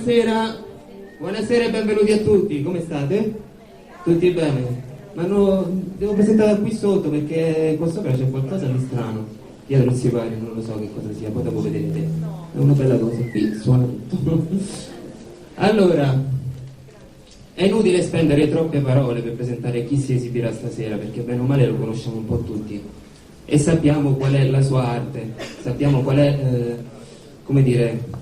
Buonasera e benvenuti a tutti, come state? Tutti bene? Ma no, devo presentare qui sotto perché qua sopra c'è qualcosa di strano. Dietro il sipario, non lo so che cosa sia, poi dopo vedrete. È una bella cosa, qui suona tutto. Allora, è inutile spendere troppe parole per presentare chi si esibirà stasera, perché bene o male lo conosciamo un po' tutti. E sappiamo qual è la sua arte, sappiamo qual è, come dire...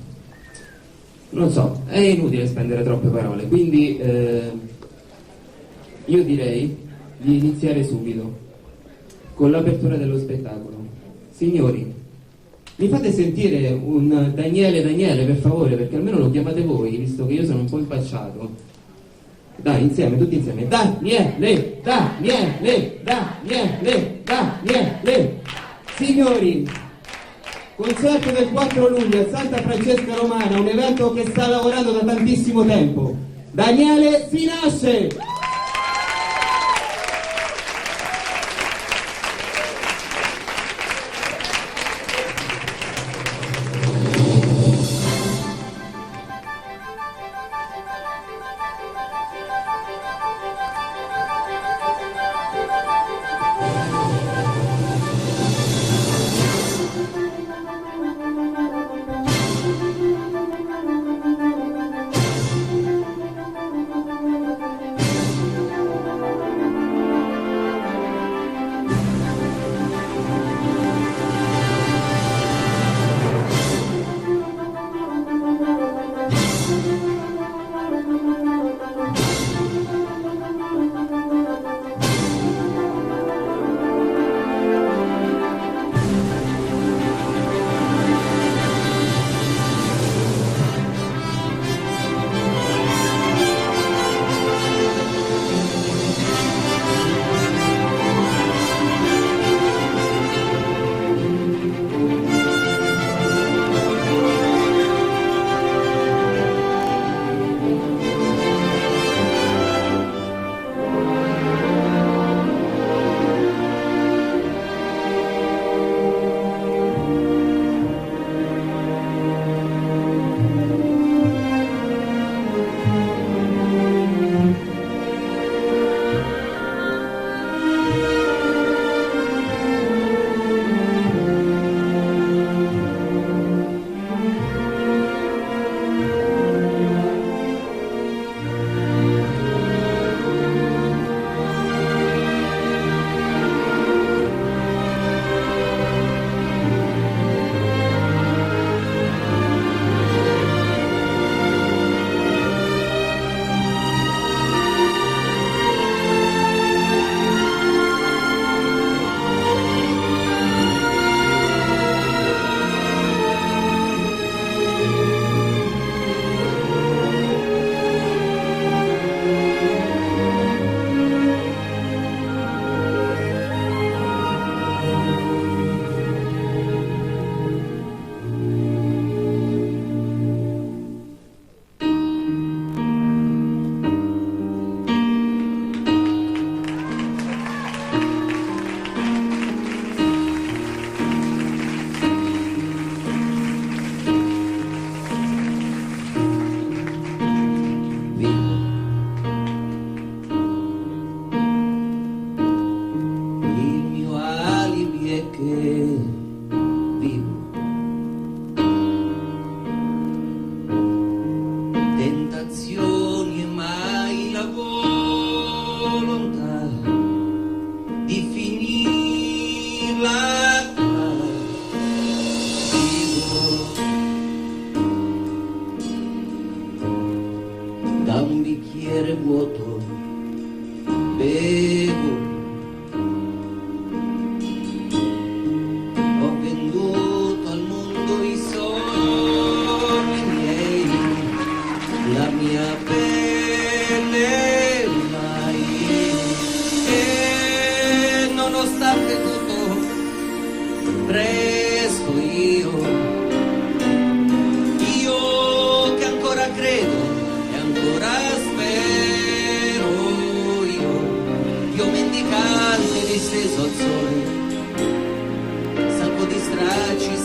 Non so, è inutile spendere troppe parole, quindi io direi di iniziare subito con l'apertura dello spettacolo. Signori, mi fate sentire un Daniele per favore, perché almeno lo chiamate voi, visto che io sono un po' impacciato. Dai, insieme, tutti insieme. Daniele. Signori, concerto del 4 luglio a Santa Francesca Romana, un evento che sta lavorando da tantissimo tempo. Daniele si nasce!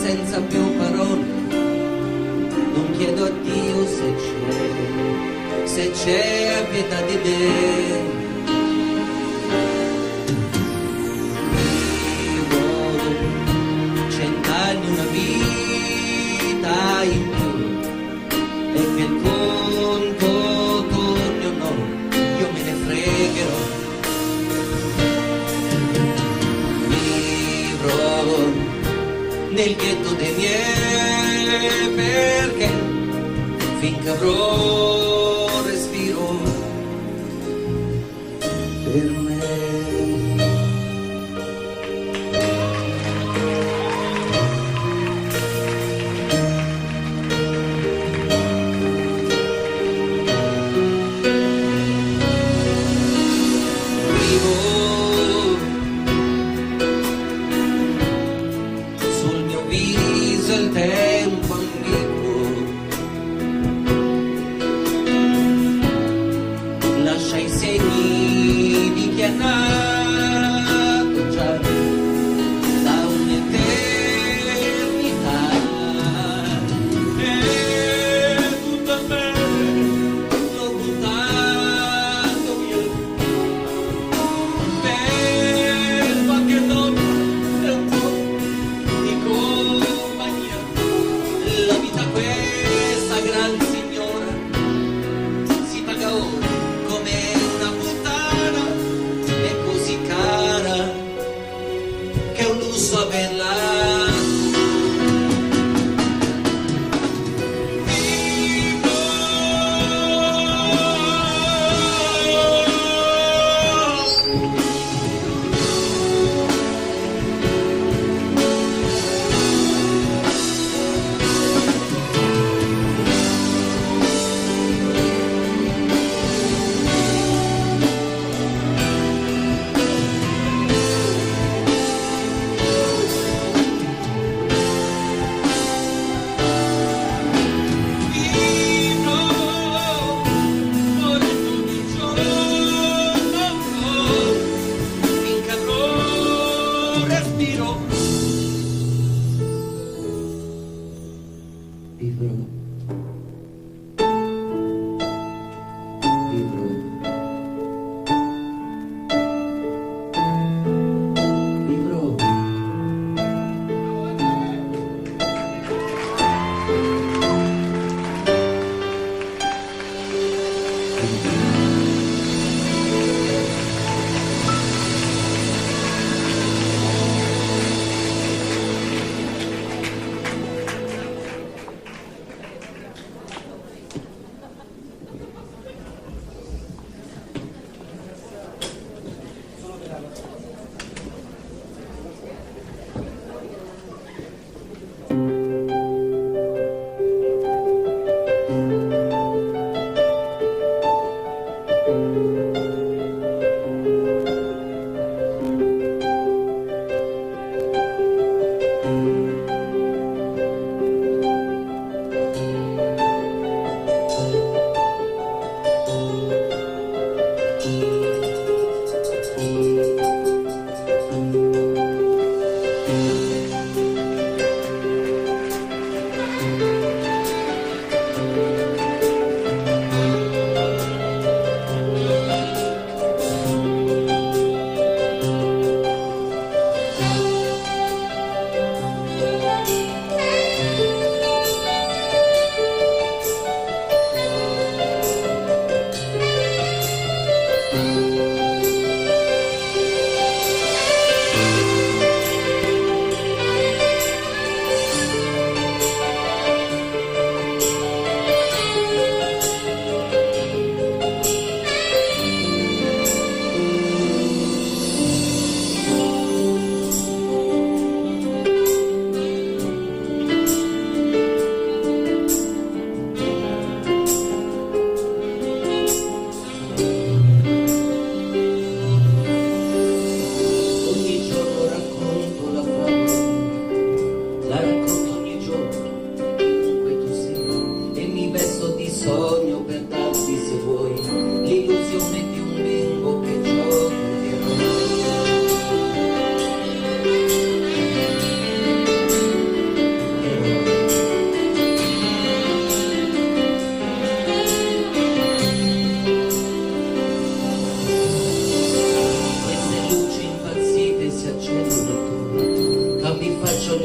Senza più parole, non chiedo a Dio se c'è se c'è pietà di me. Vivo 100 anni, una vita in più, e che il conto torni o no, io me ne fregherò. Vivrò nel ghetto dei miei, perché finché avrò respiro per me. Vivo sul mio viso il tempo ambiguo, lascia i segni di chi è nato già da un'eternità. E tutto a me l'ho buttato via per qualche donna e un po' di compagnia. La vita questa gran signora si paga ora come una puttana, è così cara che è un lusso averla. Finché avrò respiro. Vivrò. Vivrò. Vivrò.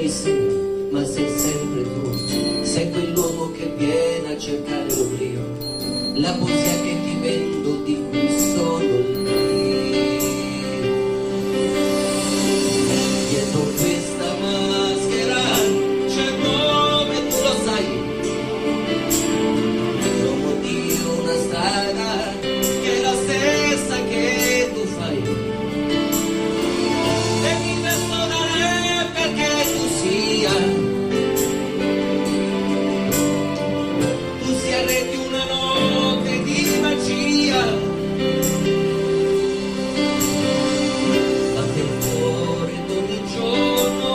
ogni sera, ma sei sempre tu, sei quell'uomo che viene a cercare l'oblio, la poesia che ti vendo di cui sono io. Dietro questa maschera c'è l'uomo e tu lo sai, l'uomo di una strada che è la stessa che tu fai. E mi perdonare perché tu sia re di una notte di magia, batte il cuore d'ogni giorno,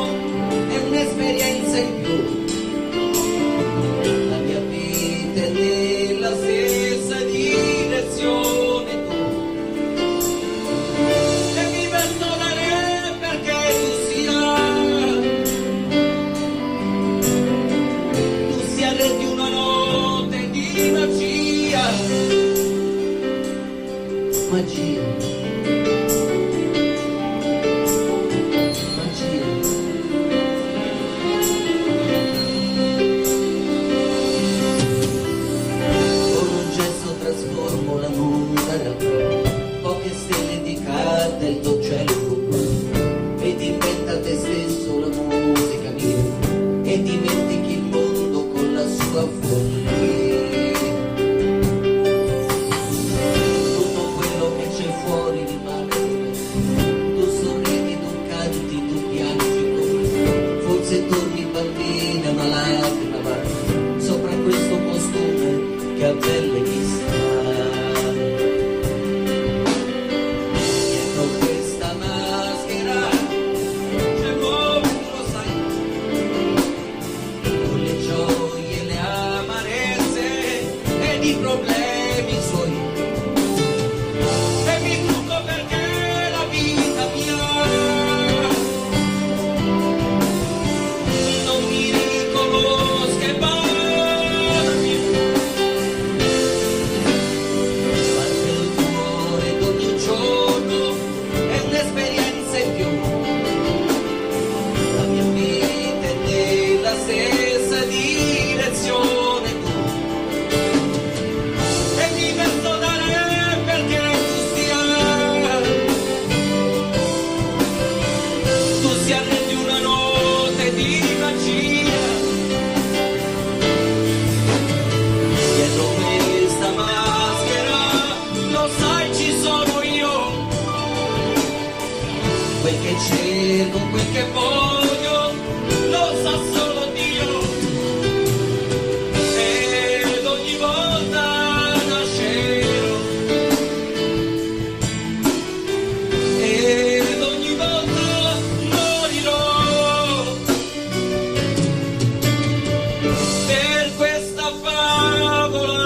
è un'esperienza in più, la mia vita è nella stessa direzione tu, e mi perdonare perché tu sia re di una notte di magia, magia, magia. Con un gesto trasformo la nuda realtà, poche stelle di carta, il tuo cielo blu, ed inventa a te stesso la musica mia, e dimentichi il mondo con la sua follia. Tutto quello che c'è fuori rimane, tu sorridi, tu canti, tu piangi con me, forse torni bambina, una lacrima va sopra questo costume che a pelle mi sta. Dietro questa maschera c'è l'uomo, tu lo sai, con le gioie, le amarezze ed i problemi suoi. E mi trucco perché la vita mia non mi riconosca e parli. Batte il cuore d'ogni giorno, è un'esperienza in più, la mia vita è nella stessa direzione tu, e mi perdonare perché tu sia re di una notte di magia. Dietro questa maschera, lo sai, ci sono io, quel che cerco, quel che voglio, lo sa solo Dio, ed ogni volta nascerò, ed ogni volta morirò per questa favola.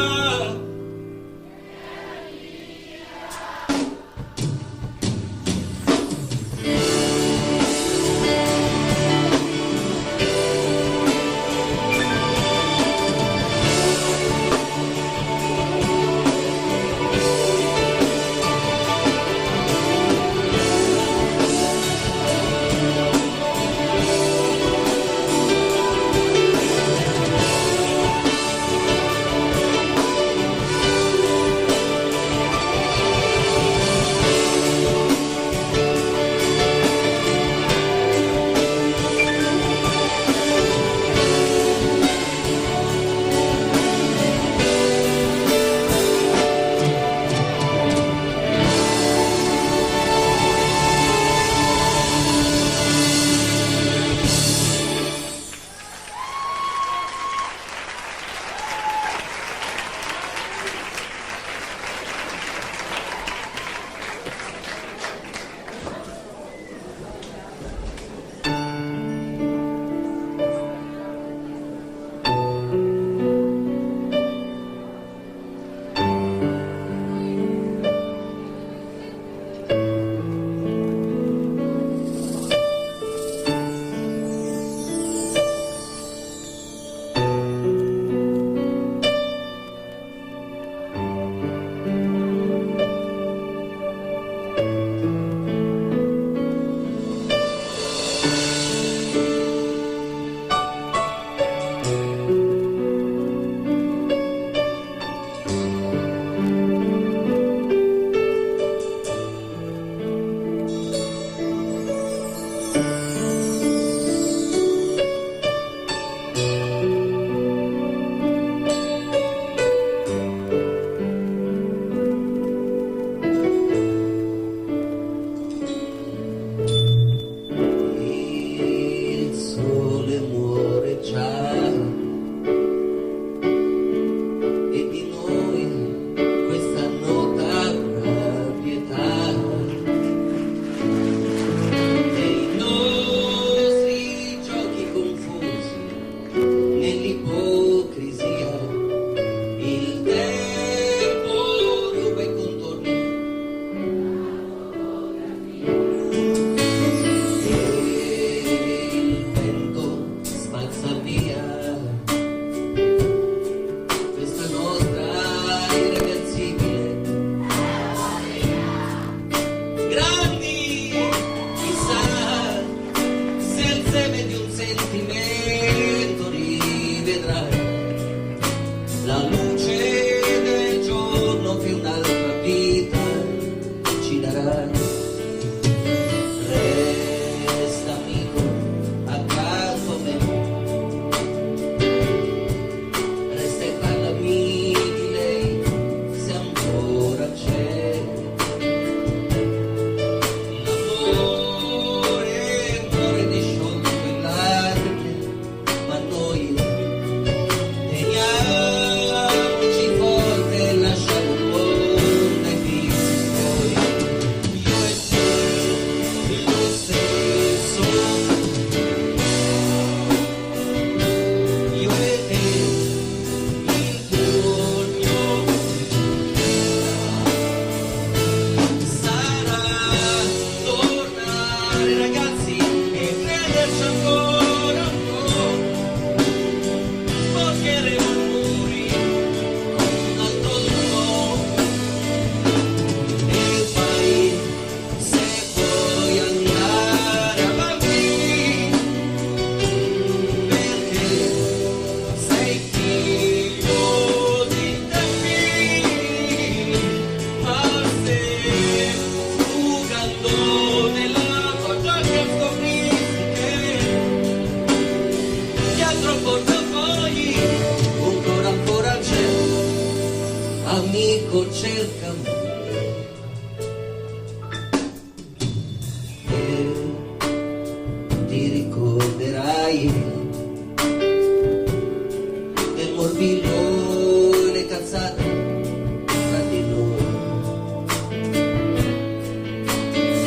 ti daranno. Resta amico accanto a me, resta e parlami di lei se ancora c'è. L'amore muore disciolto in lacrime, ma noi teniamoci forte e lasciamo un mondo ai vizi suoi. Io e te lo stesso, io e te il giorno sarà tornare ragazzi e crederci ancora un po'. Sboccheremo muri con un altro lupo e poi se vuoi andare avanti perché sei figlio di tempi, ma se fugando nella tua giacca scopristi che dietro portafogli ancora c'è, amico cercami e ti ricorderai del morbillo e le cazzate tra di noi.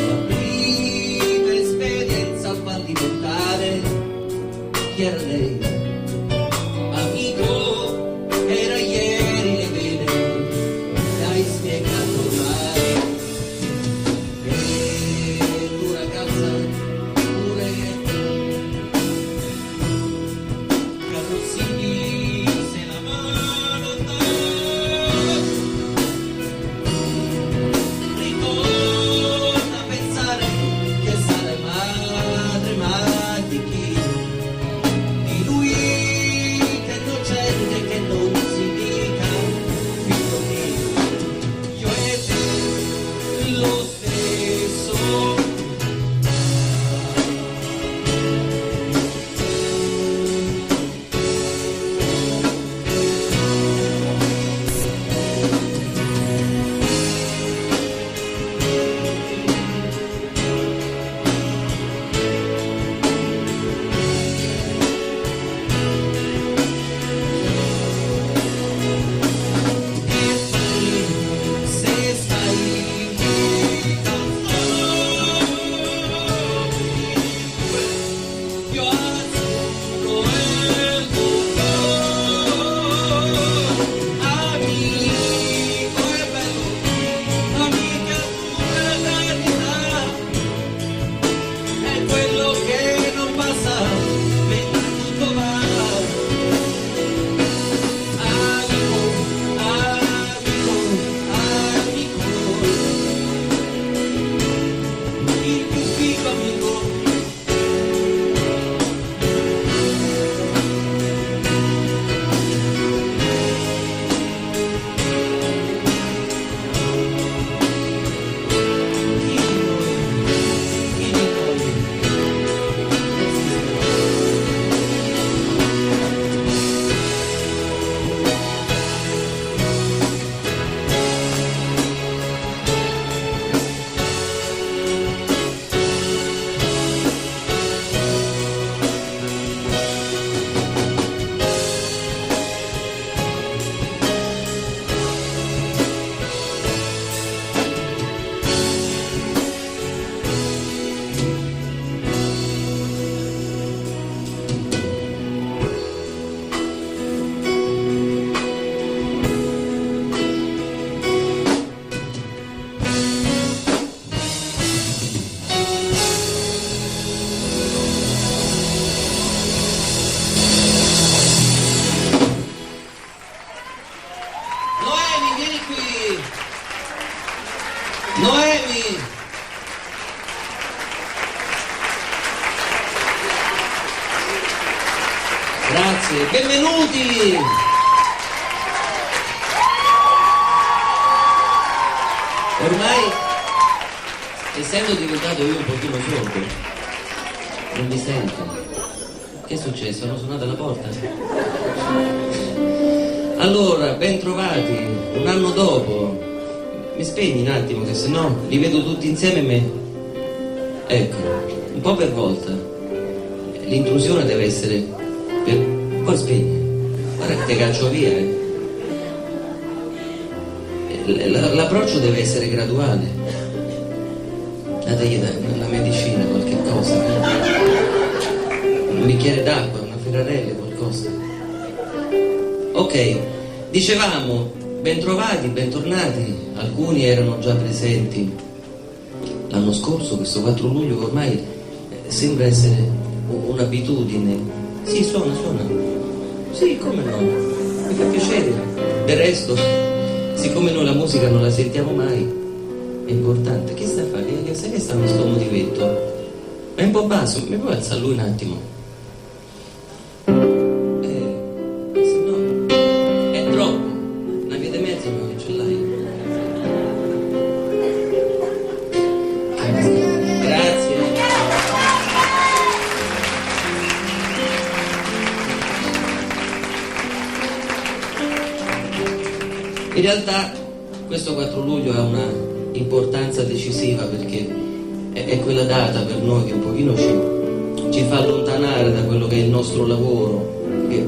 La prima esperienza fallimentare, chi era lei? Amico, era ieri le vele, l'hai spiegato ormai. E tu ragazza, pure carrozzini se la mano ritorna a pensare che sarai madre, ma di chi? Di lui che è innocente, che non si dica figlio mio. Io e te lo stesso. Se stai io azzurro e buio, amico e bello, amica pure l'eternità, è quello che non passa mentre tutto va. Amico, amico, amico, il più figo amico. Chi di noi Noemi, vieni qui. Noemi. Grazie, benvenuti. Ormai essendo diventato io un pochino sordo, non mi sento. Che è successo? Hanno suonato alla porta? Allora, ben trovati, un anno dopo. Mi spegni un attimo, che sennò li vedo tutti insieme e me. Ecco, un po' per volta. L'intrusione deve essere per... Poi spegni. Guarda che te caccio via, L'approccio deve essere graduale. Dategli la medicina, qualche cosa. Un bicchiere d'acqua, una ferrarella, qualcosa. Ok, dicevamo, bentrovati, bentornati. Alcuni erano già presenti l'anno scorso, questo 4 luglio che ormai sembra essere un'abitudine. Sì, suona. Sì, come no, mi fa piacere. Del resto, siccome noi la musica non la sentiamo mai, è importante. Che sta a fare? Sai che sta uno sto motivetto? Ma è un po' basso, mi puoi alzare lui un attimo? Se no, è troppo. Una via di mezzo non ce l'hai. Grazie. In realtà questo 4 luglio ha una importanza decisiva perché è quella data per noi che un pochino ci fa allontanare da quello che è il nostro lavoro, che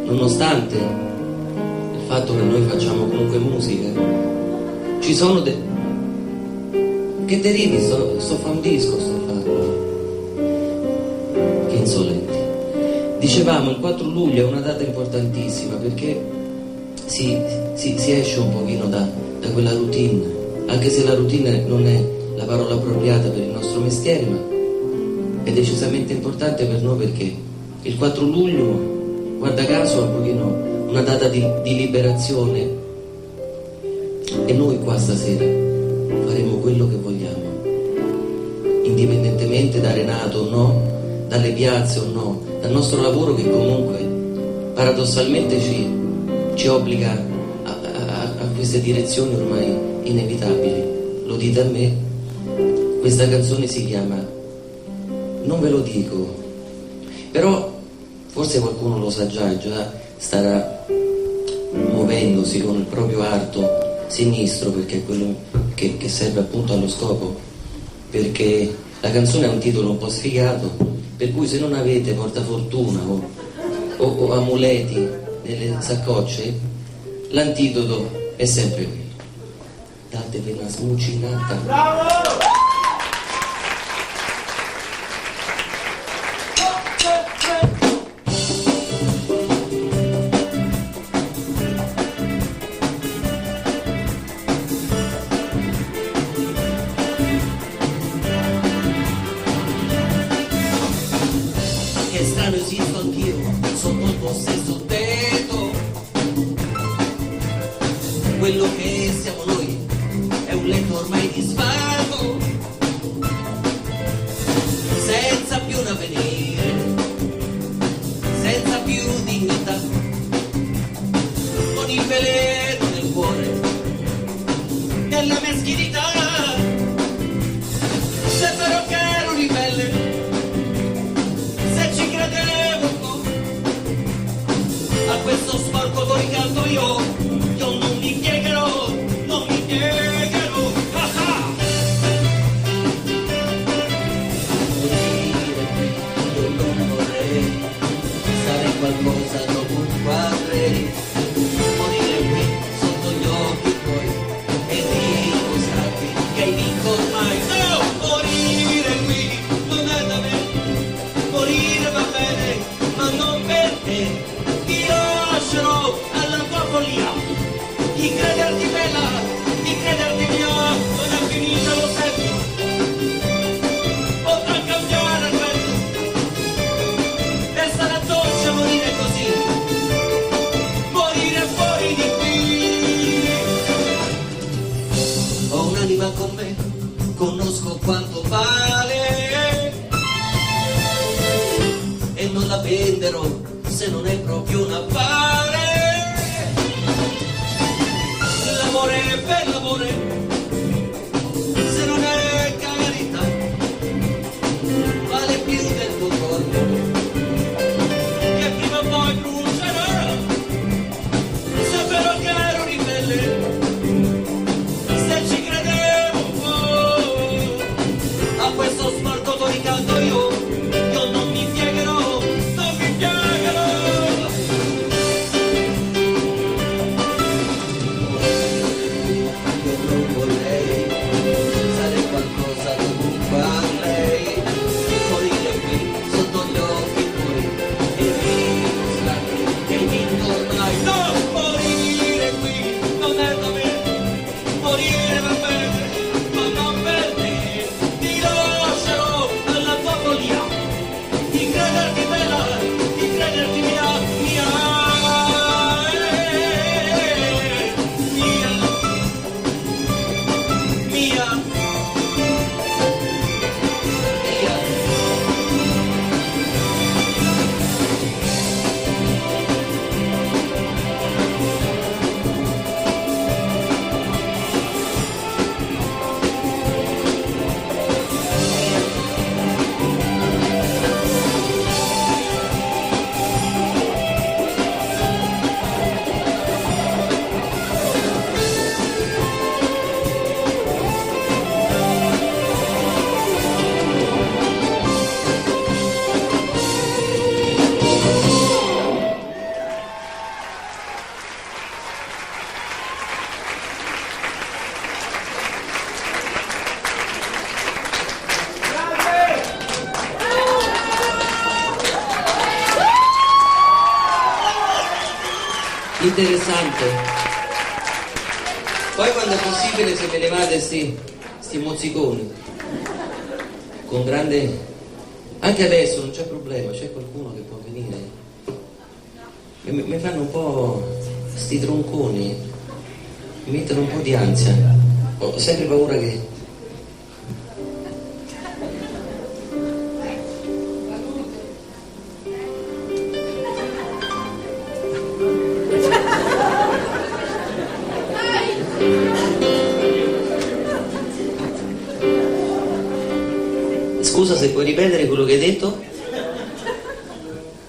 nonostante il fatto che noi facciamo comunque musica, ci sono che derivi, sto fa un disco, sto farlo, che insolenti. Dicevamo, il 4 luglio è una data importantissima perché si esce un pochino da quella routine, anche se la routine non è la parola appropriata per il nostro mestiere, ma è decisamente importante per noi perché il 4 luglio, guarda caso, è un pochino una data di liberazione e noi qua stasera faremo quello che vogliamo, indipendentemente da Renato o no, dalle piazze o no, dal nostro lavoro che comunque paradossalmente ci obbliga a queste direzioni ormai inevitabili. Lo dite a me, questa canzone si chiama Non ve lo dico, però forse qualcuno lo sa già e già starà muovendosi con il proprio arto sinistro, perché è quello che serve appunto allo scopo, perché la canzone ha un titolo un po' sfigato, per cui se non avete portafortuna o amuleti nelle saccocce, l'antidoto è sempre quello: datevi una smucinata. Bravo! Che strano, esisto anch'io sotto il tuo stesso tetto. Quello che siamo noi è un letto ormai di svago, senza più un avvenire, senza più dignità, con il veleno nel cuore della meschinità. Se però che ero ribelle, se ci credevo un po' a questo sporco coricato, io non mi piegherò, non mi piegherò. Ah ah! Io non vorrei stare qualcosa dopo un quadrello, morire qui sotto gli occhi tuoi e dimostrarti che hai vinto ormai. No! Morire qui non è da me, morire va bene, ma non per te. Ti lascerò alla tua follia, di crederti bella, di crederti mia, non è finita, lo senti? Potrà cambiare il vento e sarà dolce morire così, morire fuori di qui. Ho un'anima con me, conosco quanto vale e non la venderò se non è proprio un affare. L'amore è per l'amore, se non è interessante. Poi quando è possibile se me levate sti mozziconi con grande, anche adesso non c'è problema, c'è qualcuno che può venire, mi fanno un po' sti tronconi, mi mettono un po' di ansia, ho sempre paura che Scusa, se puoi ripetere quello che hai detto?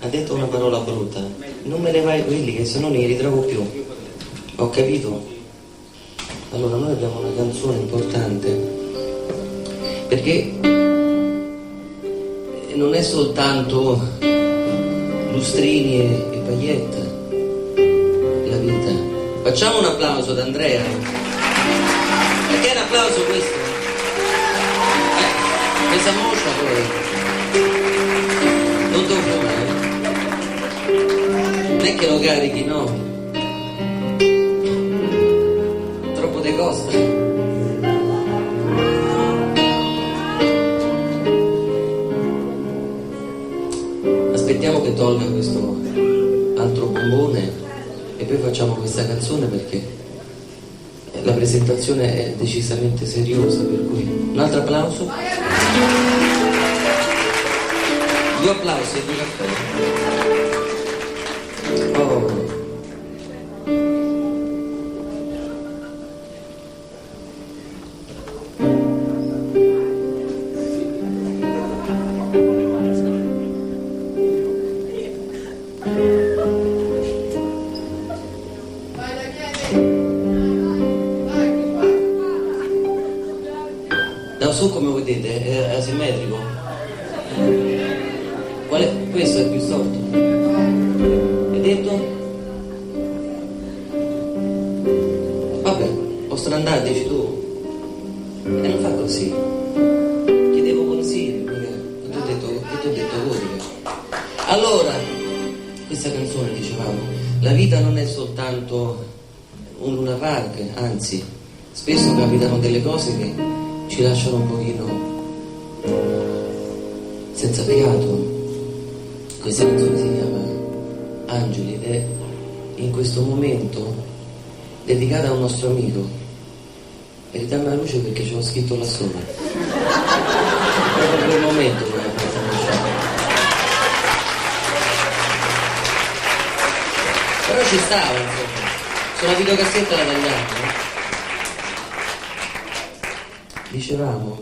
Ha detto una parola brutta. Non me ne vai quelli che se no non li ritrovo più. Ho capito? Allora noi abbiamo una canzone importante perché non è soltanto lustrini e paglietta la vita. Facciamo un applauso ad Andrea. Perché è un applauso questo? Questa moscia poi non devo fumare, non è che lo carichi, no, troppo te costa. Aspettiamo che tolga questo altro bombone e poi facciamo questa canzone perché la presentazione è decisamente seriosa, per cui un altro applauso. Due applausi e due caffè. Oh. Da su come vedete è asimmetrico. Qual è? Questo è più storto. Hai detto? Vabbè, posso andare, dici tu. E non fa così. Chiedevo consigli, che ti ho detto voi. Allora, questa canzone dicevamo, la vita non è soltanto un Luna Park, anzi, spesso capitano delle cose che ci lasciano un pochino senza fiato. Questa canzone si chiama Angeli ed è in questo momento dedicata a un nostro amico. E ridammi la luce perché ce l'ho scritto là sopra. Proprio in quel momento me l'ha fatta lasciare. Però ci stava, insomma. Sulla videocassetta la tagliata. Dicevamo,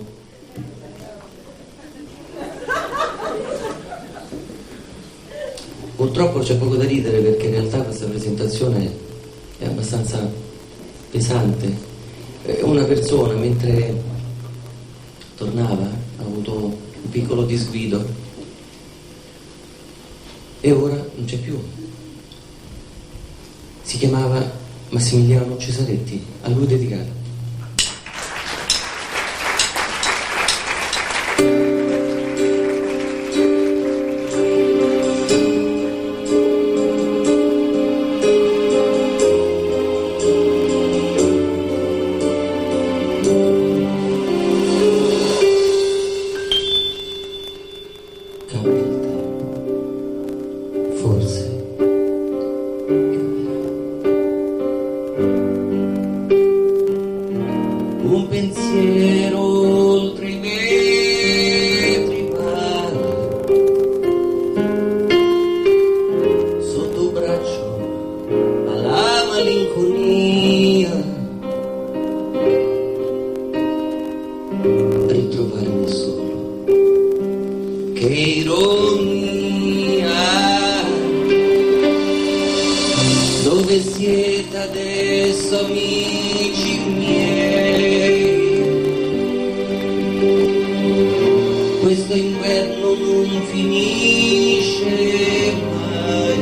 purtroppo c'è poco da ridere perché in realtà questa presentazione è abbastanza pesante. Una persona mentre tornava ha avuto un piccolo disguido e ora non c'è più. Si chiamava Massimiliano Cesaretti, a lui dedicato. Un pensiero oltre i metri mare, sotto braccio alla malinconia, ritrovarmi solo, che ironia, dove siete adesso amici miei? Questo inverno non finisce mai,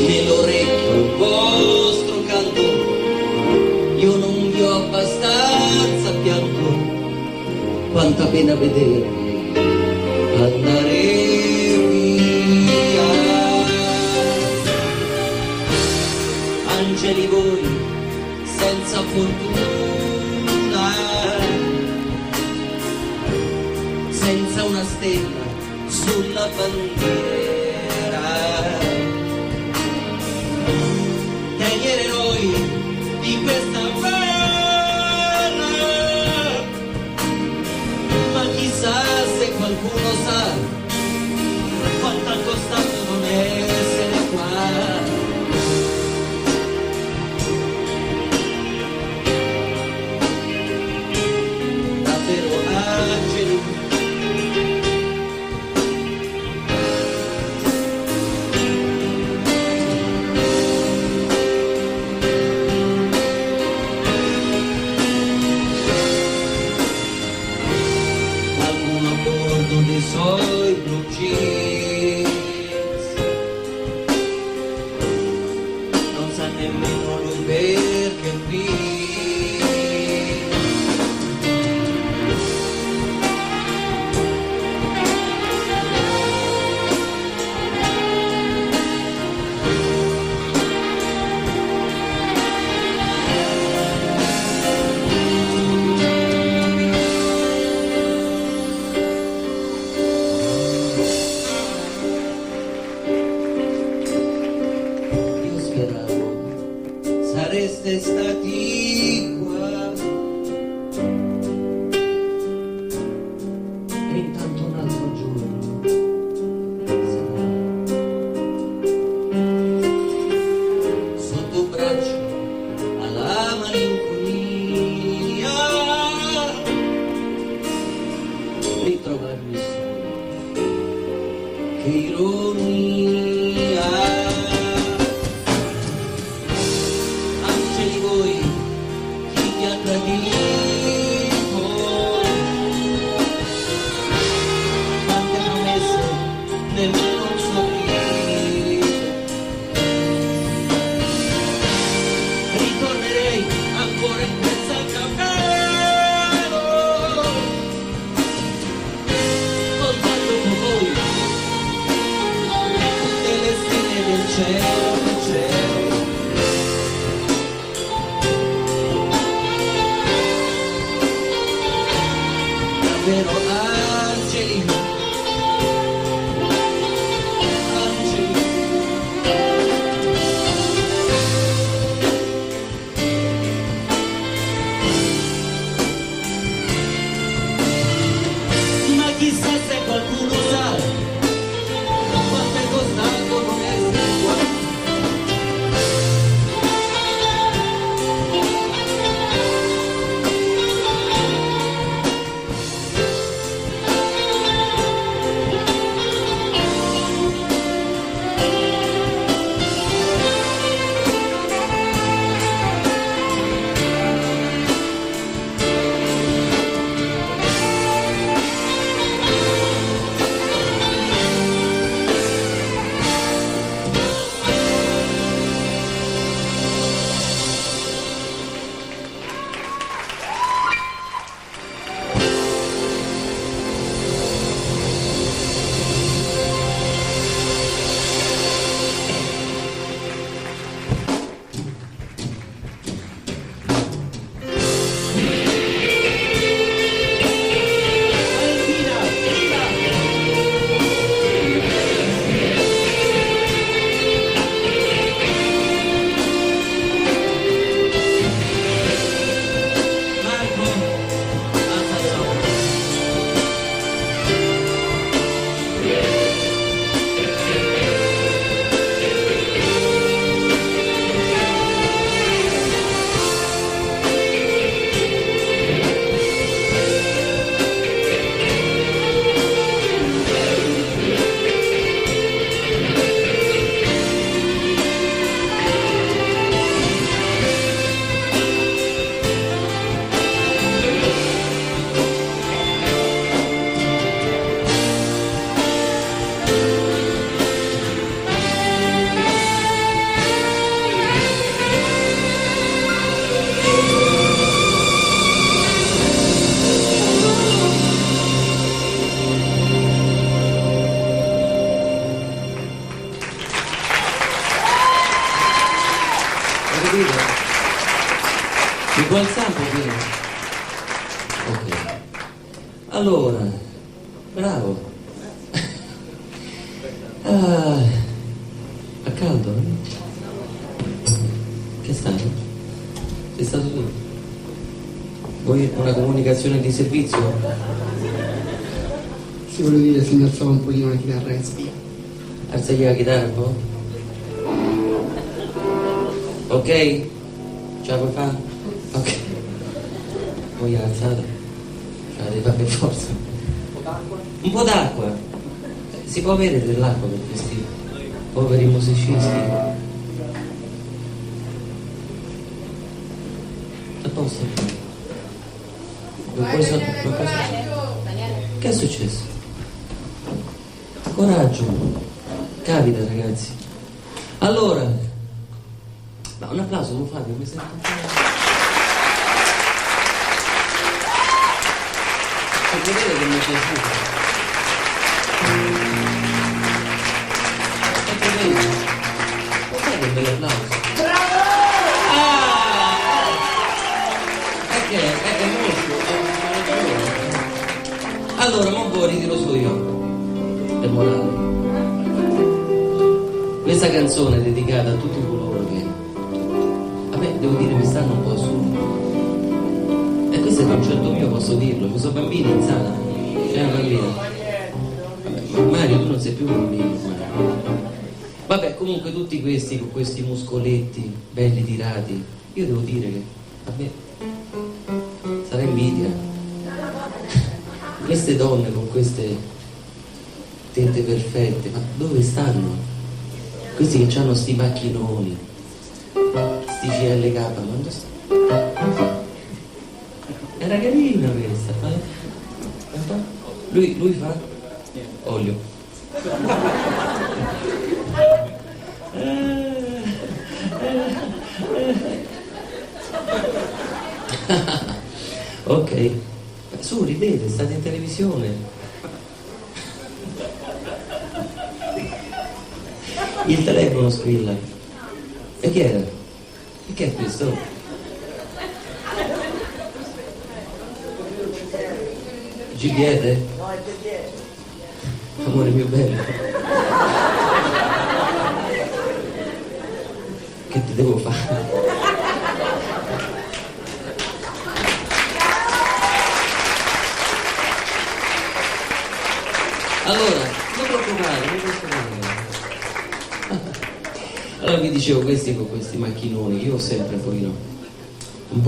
nell'orecchio il vostro canto, io non vi ho abbastanza pianto, quanta pena vedervi andare via. angeli voi senza fortuna, senza una stella sulla bandiera, degli eroi di questa guerra. Ma chissà se qualcuno sa quanto ha costato non essere qua. Dei suoi blue jeans non sa nemmeno lui perché qui. Sareste stati qua e intanto un altro giorno se ne va. Sotto braccio alla malinconia, ritrovarmi solo, che ironia. Voi, chi ti ha tradito, quante promesse, nemmeno un sorriso. Ritornerei ancora in mezzo al cammino, soltanto con voi, e tutte le stelle del cielo, del cielo. Davvero angeli, angeli. Ma chissà se qualcuno sa quanto è costato non essere qua. vuoi il sampo? Ok. Allora, bravo. A caldo? Che è stato? Sei stato tu? Vuoi una comunicazione di servizio? Si vuole dire se mi alzava un pochino la chitarra in spia. Alzagli la chitarra un po'? Ok? Ce la puoi fare? Ok. Poi alzata? Ce la devi fare per forza. Un po' d'acqua? Si può avere dell'acqua per questi poveri musicisti? A posto? Che è successo? Coraggio. Capita, ragazzi. Allora, ma un applauso lo fate? Mi sento un po'... Potete vedere che mi è piaciuto? Lo fate un bel applauso? Bravo! È molto. Allora, non vuoi ritiro su io. È morale. Questa canzone è dedicata a tutti coloro che, vabbè, devo dire, mi stanno un po' su. E questo è il concetto mio, posso dirlo. Ci sono bambini in sala. C'è una bambina. Vabbè, ma Mario, tu non sei più un bambino. Vabbè, comunque tutti questi con questi muscoletti belli tirati, io devo dire che a me sarà invidia. Queste donne con queste tette perfette, ma dove stanno? Questi che hanno sti macchinoni, sti CLK, ma dove stanno? Era carina questa, lui fa olio. Ok, su, ridete, state in televisione. Il telefono squilla. E chi era? E che è questo? GBR? No, è GBR. Amore mio bello. Che ti devo fare? Allora, non preoccupare. Allora vi dicevo, questi con questi macchinoni, io ho sempre un pochino, un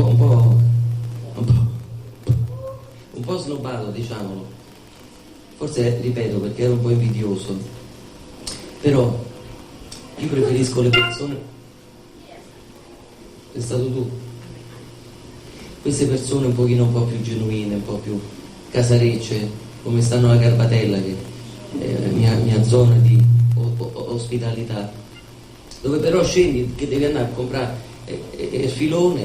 po' snobbato, diciamolo. Forse, ripeto, perché ero un po' invidioso. Però io preferisco le persone. È stato tu? Queste persone un pochino un po' più genuine, un po' più casarecce, come stanno a Garbatella, che è mia zona di ospitalità, dove però scendi che devi andare a comprare il filone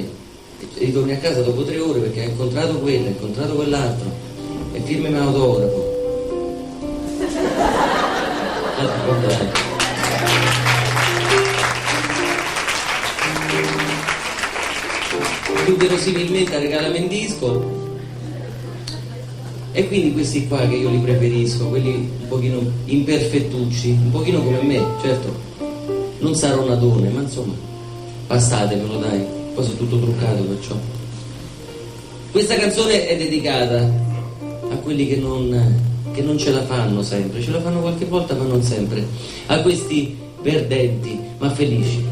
e ritorni a casa dopo 3 ore perché hai incontrato quello, hai incontrato quell'altro e firmi un autografo. Più verosimilmente regalami un disco. E quindi questi qua che io li preferisco, quelli un pochino imperfettucci, un pochino come me, certo, non sarò nadone, ma insomma, passatemelo dai, poi sono tutto truccato perciò. Questa canzone è dedicata a quelli che non ce la fanno sempre, ce la fanno qualche volta ma non sempre, a questi perdenti ma felici.